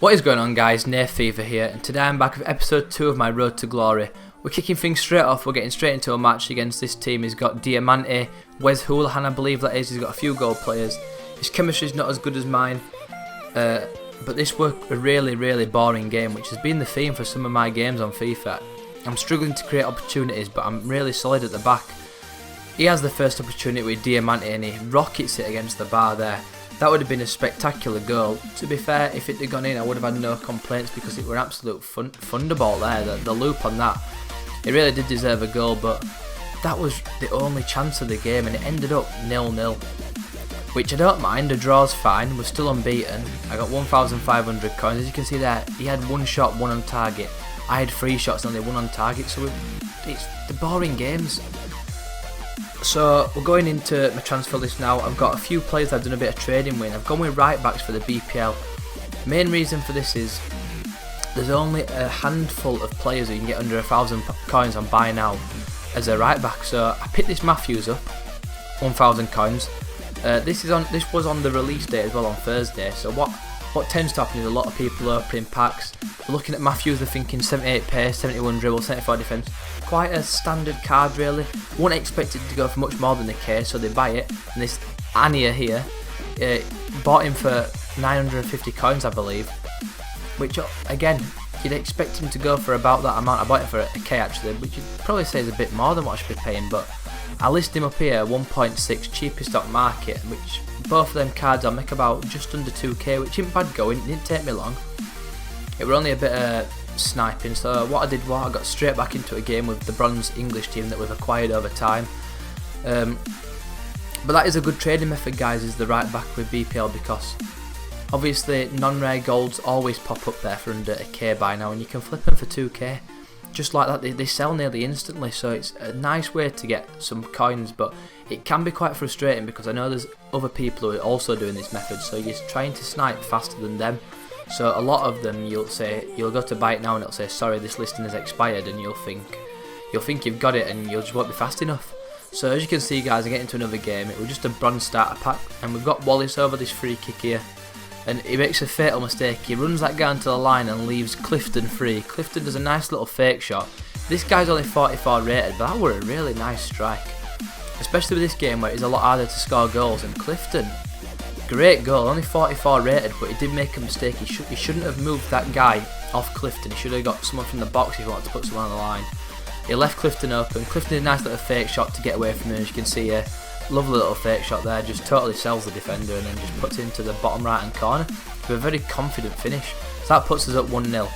What is going on, guys? nathfifa here, and today I'm back with episode 2 of my Road to Glory. We're kicking things straight off. We're getting straight into a match against this team. He's got Diamante, Wes Houlihan I believe that is. He's got a few goal players. His chemistry is not as good as mine, but this was a really boring game, which has been the theme for some of my games on FIFA. I'm struggling to create opportunities, but I'm really solid at the back. He has the first opportunity with Diamante and he rockets it against the bar there. That would have been a spectacular goal. To be fair, if it had gone in, I would have had no complaints because it were an absolute thunderbolt there. The loop on that, it really did deserve a goal, but that was the only chance of the game and it ended up 0-0. Which I don't mind, a draw's fine, we're still unbeaten. I got 1,500 coins. As you can see there, he had one shot, one on target. I had 3 shots and only one on target, so it's the boring games. So we're going into my transfer list now. I've got a few players I've done a bit of trading with. I've gone with right backs for the BPL. Main reason for this is there's only a handful of players who you can get under 1,000 coins on buy now as a right back. So I picked this Matthews up, 1,000 coins. This was on the release date as well on Thursday. So what tends to happen is a lot of people opening packs. They're looking at Matthews, they're thinking 78 pace, 71 dribble, 74 defence. Quite a standard card really. Won't expect it to go for much more than a K, so they buy it. And this Ania here, bought him for 950 coins I believe. Which again, you'd expect him to go for about that amount. I bought it for a K actually, which you'd probably say is a bit more than what I should be paying. But I list him up here, 1.6, cheapest stock market, which both of them cards I'll make about just under 2k, which isn't bad going. It didn't take me long. It were only a bit of sniping, so what I did was I got straight back into a game with the bronze English team that we've acquired over time. But that is a good trading method, guys, is the right back with BPL, because obviously non-rare golds always pop up there for under a K by now, and you can flip them for 2k. Just like that, they sell nearly instantly, so it's a nice way to get some coins, but it can be quite frustrating because I know there's other people who are also doing this method, so you're trying to snipe faster than them. So a lot of them, you'll go to buy it now and it'll say sorry, this listing has expired, and you'll think you've got it and you just won't be fast enough. So as you can see, guys, I get into another game. It was just a bronze starter pack, and we've got Wallace over this free kick here. And he makes a fatal mistake. He runs that guy onto the line and leaves Clifton free. Clifton does a nice little fake shot. This guy's only 44 rated, but that were a really nice strike. Especially with this game where it's a lot harder to score goals. And Clifton, great goal, only 44 rated, but he did make a mistake. He shouldn't have moved that guy off Clifton. He should have got someone from the box if he wanted to put someone on the line. He left Clifton open. Clifton did a nice little fake shot to get away from him, as you can see here. Lovely little fake shot there, just totally sells the defender and then just puts it into the bottom right hand corner with a very confident finish. So that puts us up 1-0.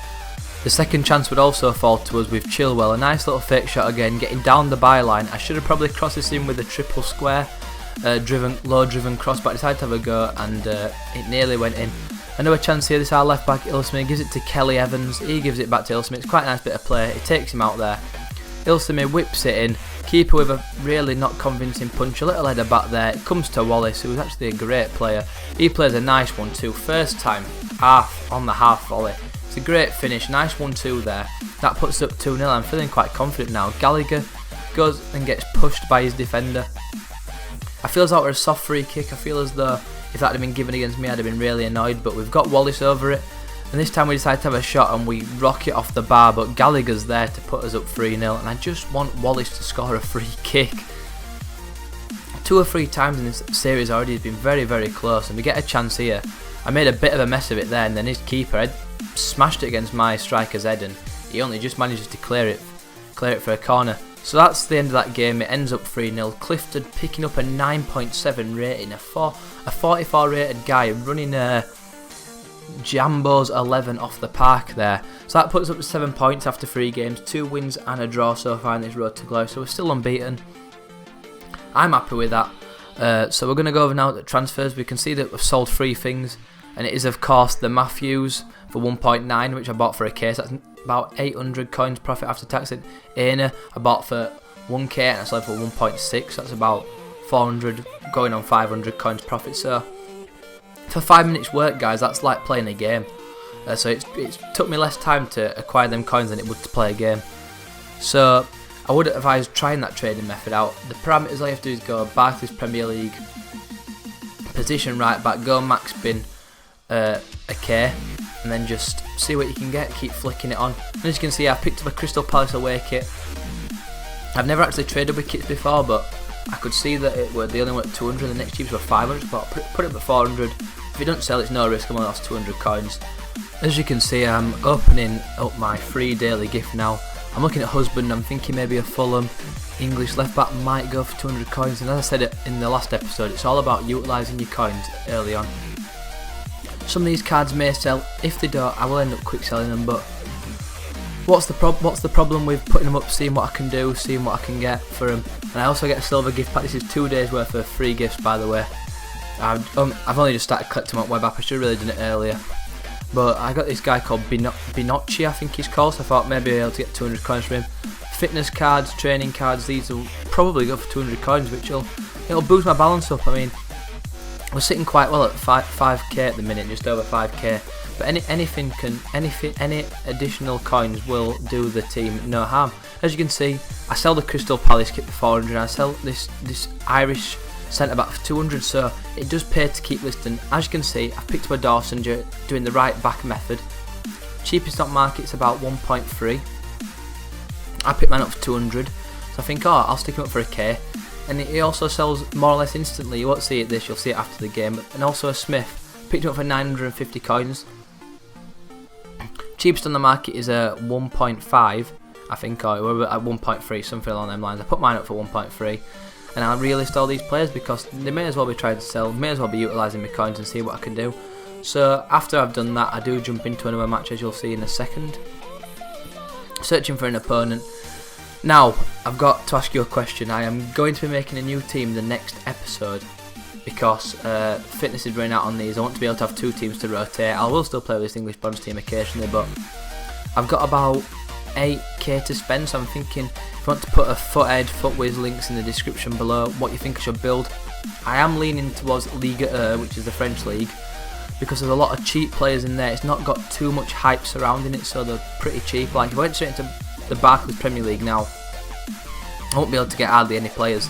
The second chance would also fall to us with Chilwell, a nice little fake shot again, getting down the byline. I should have probably crossed this in with a triple square, low driven cross, but I decided to have a go and it nearly went in. Another chance here, this our left back Ilsmith gives it to Kelly Evans, he gives it back to Ilsmith. It's quite a nice bit of play, he takes him out there. Ilsmith whips it in, keeper with a really not convincing punch, a little header back there. It comes to Wallace, who was actually a great player. He plays a nice 1-2, first time on the half volley. It's a great finish, nice 1-2 there. That puts up 2-0. I'm feeling quite confident now. Gallagher goes and gets pushed by his defender. I feel as though it was a soft free kick. I feel as though if that had been given against me, I'd have been really annoyed, but we've got Wallace over it. And this time we decide to have a shot and we rock it off the bar, but Gallagher's there to put us up 3-0, and I just want Wallace to score a free kick. 2 or 3 times in this series already has been very close, and we get a chance here. I made a bit of a mess of it there, and then his keeper had smashed it against my striker's head, and he only just manages to clear it for a corner. So that's the end of that game. It ends up 3-0. Clifton picking up a 9.7 rating, a 44 rated guy running a Jambo's 11 off the park there. So that puts up to 7 points after 3 games, 2 wins and a draw so far in this Road to Glory, so we're still unbeaten. I'm happy with that. So we're going to go over now to transfers. We can see that we've sold 3 things, and it is of course the Matthews for 1.9, which I bought for a K, so that's about 800 coins profit after tax. And Aina I bought for 1k and I sold for 1.6, so that's about 400 going on 500 coins profit. So for 5 minutes work, guys, that's like playing a game. So it took me less time to acquire them coins than it would to play a game. So I would advise trying that trading method out. The parameters all you have to do is go Barclays Premier League, position right back, go max bin a K, and and then just see what you can get, keep flicking it on. And as you can see, I've picked up a Crystal Palace away kit. I've never actually traded with kits before, but I could see that they only went 200, the next cheapest were 500, but put it at 400. If you don't sell, it's no risk, I'm only lost 200 coins. As you can see, I'm opening up my free daily gift now. I'm looking at husband, I'm thinking maybe a Fulham English left back might go for 200 coins, and as I said it in the last episode, it's all about utilising your coins early on. Some of these cards may sell. If they don't, I will end up quick selling them, but what's the problem with putting them up, seeing what I can do, seeing what I can get for them. And I also get a silver gift pack. This is 2 days worth of free gifts, by the way. I've only just started collecting them on web app, I should have really done it earlier. But I got this guy called Binocchi, I think he's called, so I thought maybe I'll be able to get 200 coins from him. Fitness cards, training cards, these will probably go for 200 coins, which it'll boost my balance up. I mean, we're sitting quite well at 5k at the minute, just over 5k. But any additional coins will do the team no harm. As you can see, I sell the Crystal Palace kit for 400, and I sell this Irish centre back for 200. So it does pay to keep listing. As you can see, I've picked up a Dawson doing the right back method. Cheapest on market's about 1.3. I picked mine up for 200, so I think, I'll stick him up for a K. And he also sells more or less instantly. You won't see it you'll see it after the game. And also a Smith, picked him up for 950 coins. Cheapest on the market is a 1.5, I think, or we're at 1.3, something along them lines. I put mine up for 1.3, and I'll relist all these players because they may as well be trying to sell, may as well be utilising my coins and see what I can do. So after I've done that, I do jump into another match, as you'll see in a second. Searching for an opponent. Now, I've got to ask you a question. I am going to be making a new team the next episode because fitness is running out on these. I want to be able to have 2 teams to rotate. I will still play with this English bronze team occasionally, but I've got about 8k to spend, so I'm thinking if you want to put a FootEd links in the description below, what you think I should build. I am leaning towards Liga which is the French league, because there's a lot of cheap players in there. It's not got too much hype surrounding it, so they're pretty cheap. Like if I went straight into the Barclays Premier League now, I won't be able to get hardly any players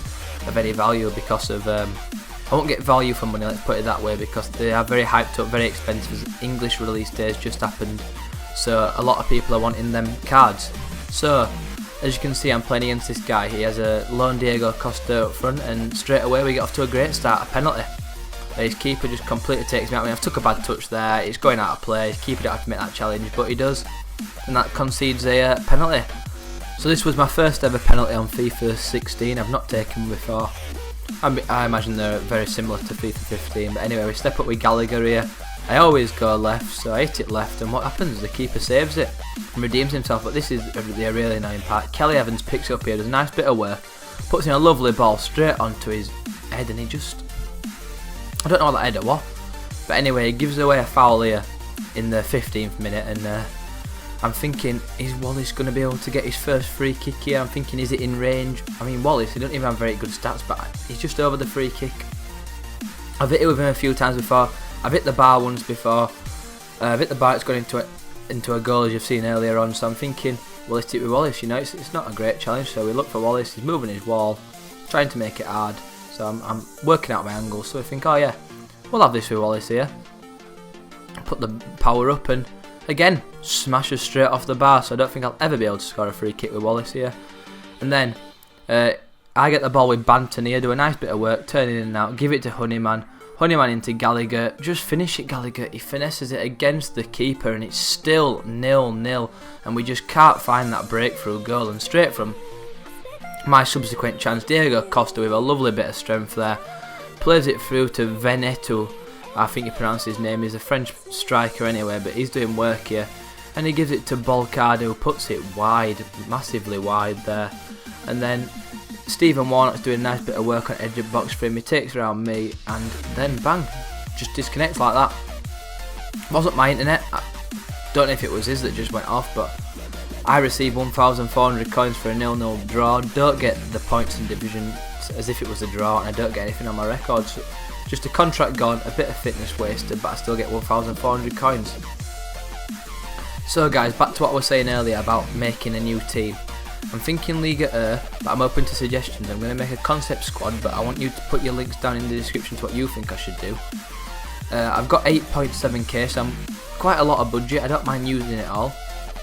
of any value because of I won't get value for money, let's put it that way, because they are very hyped up, very expensive. English release days just happened, so a lot of people are wanting them cards. So as you can see, I'm playing against this guy. He has a lone Diego Costa up front, and straight away we get off to a great start, a penalty. His keeper just completely takes me out. I mean, I've took a bad touch there, it's going out of play, his keeper don't have to make that challenge, but he does, and that concedes a penalty. So this was my first ever penalty on FIFA 16, I've not taken one before. I imagine they're very similar to FIFA 15, but anyway, we step up with Gallagher here. I always go left, so I hit it left, and what happens? The keeper saves it and redeems himself, but this is the really annoying part. Kelly Evans picks it up here, does a nice bit of work, puts in a lovely ball straight onto his head, and he just, I don't know what that header was, but anyway, he gives away a foul here in the 15th minute, and I'm thinking, is Wallace going to be able to get his first free kick here? I'm thinking, is it in range? I mean, Wallace, he doesn't even have very good stats, but he's just over the free kick. I've hit it with him a few times before. I've hit the bar once before. I've hit the bar, it's gone into a goal, as you've seen earlier on, so I'm thinking, well, let's hit it with Wallace, you know, it's not a great challenge, so we look for Wallace, he's moving his wall, trying to make it hard, so I'm working out my angles, so I think, oh yeah, we'll have this with Wallace here. Put the power up, and again, smashes straight off the bar, so I don't think I'll ever be able to score a free kick with Wallace here. And then I get the ball with Banton here, do a nice bit of work, turn it in and out, give it to Honeyman. Honeyman into Gallagher, just finish it Gallagher, he finesses it against the keeper, and it's still 0-0, and we just can't find that breakthrough goal. And straight from my subsequent chance, Diego Costa with a lovely bit of strength there, plays it through to Veneto, I think you pronounce his name, he's a French striker anyway, but he's doing work here, and he gives it to Bolcard, who puts it wide, massively wide there, and then Stephen Warnock's doing a nice bit of work on edge of box for him, he takes around me, and then bang, just disconnects like that. Wasn't my internet, I don't know if it was his that just went off, but I received 1,400 coins for a 0-0 draw, don't get the points in division as if it was a draw, and I don't get anything on my records. So just a contract gone, a bit of fitness wasted, but I still get 1,400 coins. So guys, back to what I was saying earlier about making a new team. I'm thinking Liga but I'm open to suggestions. I'm going to make a concept squad, but I want you to put your links down in the description to what you think I should do. I've got 8.7k, so quite a lot of budget. I don't mind using it all.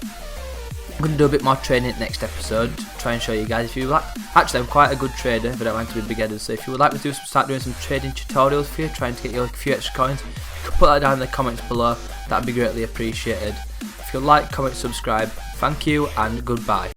I'm going to do a bit more trading in the next episode, try and show you guys. If you like, actually I'm quite a good trader, but I don't mind to be big-headed, so if you would like me to start doing some trading tutorials for you, trying to get you like a few extra coins, you can put that down in the comments below, that'd be greatly appreciated. If you like, comment, subscribe, thank you and goodbye.